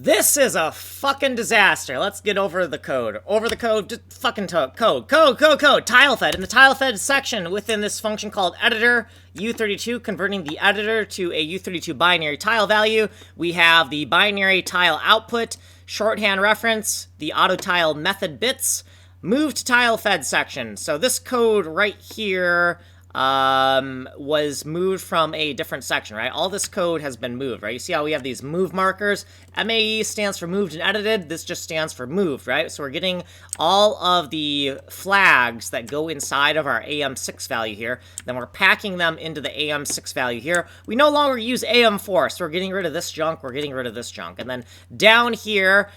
This is a fucking disaster. Let's get over the code. Over the code, just fucking code. TileFed. In the TileFed section within this function called editor, U32, converting the editor to a U32 binary tile value, we have the binary tile output, shorthand reference, the auto tile method bits, move to TileFed section. So this code right here was moved from a different section, right? All this code has been moved, right? You see how we have these move markers? MAE stands for moved and edited. This just stands for moved, right? So we're getting all of the flags that go inside of our AM6 value here. Then we're packing them into the AM6 value here. We no longer use AM4, so we're getting rid of this junk. We're getting rid of this junk. And then down here,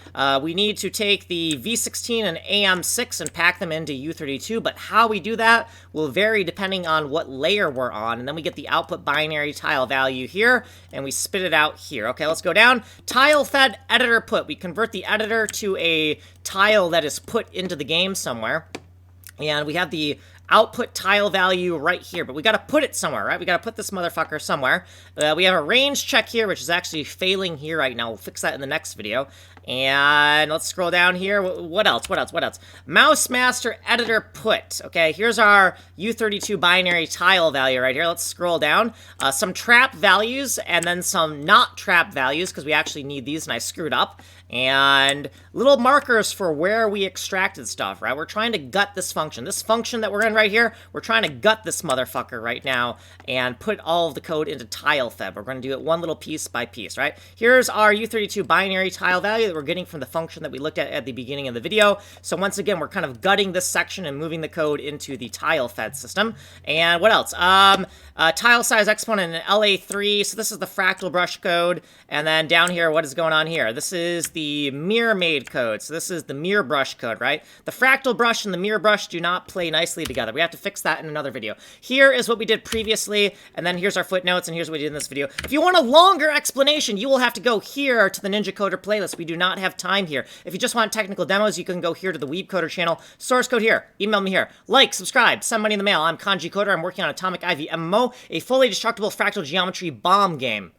we need to take the V16 and AM6 and pack them into U32. But how we do that will vary depending on what layer we're on, and then we get the output binary tile value here, and we spit it out here. Okay, let's go down. TileFed editor put. We convert the editor to a tile that is put into the game somewhere, and we have the output tile value right here, but we got to put it somewhere, right? We got to put this motherfucker somewhere. We have a range check here, which is actually failing here right now. We'll fix that in the next video. And let's scroll down here. What else? Mouse master editor put. Okay, here's our U32 binary tile value right here. Let's scroll down. Some trap values and then some not trap values because we actually need these and I screwed up. And little markers for where we extracted stuff, right? We're trying to gut this function. This function that we're in right here, we're trying to gut this motherfucker right now and put all of the code into TileFed. We're going to do it one little piece by piece, right? Here's our U32 binary tile value that we're getting from the function that we looked at the beginning of the video. So once again, we're kind of gutting this section and moving the code into the TileFed system. And what else? Tile size exponent in LA3. So this is the Fractal brush code. And then down here, what is going on here? This is the mirror made code. So this is the mirror brush code, right? The Fractal brush and the mirror brush do not play nicely together. We have to fix that in another video. Here is what we did previously, and then here's our footnotes, and here's what we did in this video. If you want a longer explanation, you will have to go here to the Ninja Coder playlist. We do not have time here. If you just want technical demos, you can go here to the Weeb Coder channel. Source code here. Email me here. Like, subscribe, send money in the mail. I'm Kanji Coder. I'm working on Atomic Ivy MMO, a fully destructible fractal geometry bomb game.